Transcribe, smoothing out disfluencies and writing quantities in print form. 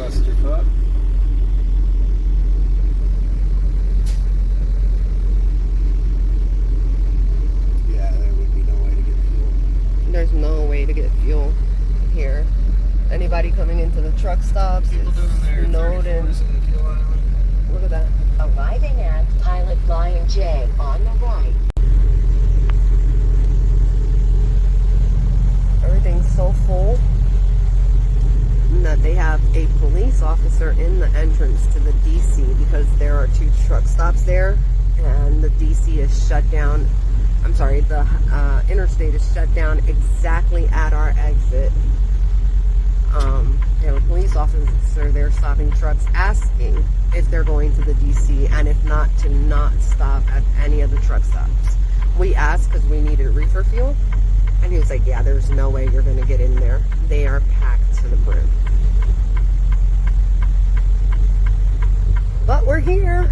clusterfuck. Yeah, there would be no way to get fuel. There's no way to get fuel here. Anybody coming into the truck stops People doing their snowed in. 34s in the fuel island. Look at that. Arriving at Pilot Flying J on the right. Everything's so full that they have a police officer in the entrance to the DC because there are 2 truck stops there and the DC is shut down. I'm sorry, the interstate is shut down exactly at our exit. They have a police officer there stopping trucks asking if they're going to the DC, and if not, to not stop at any of the truck stops. We asked because we needed reefer fuel, and he was like, yeah, there's no way you're going to get in there. They are packed to the brim. But we're here.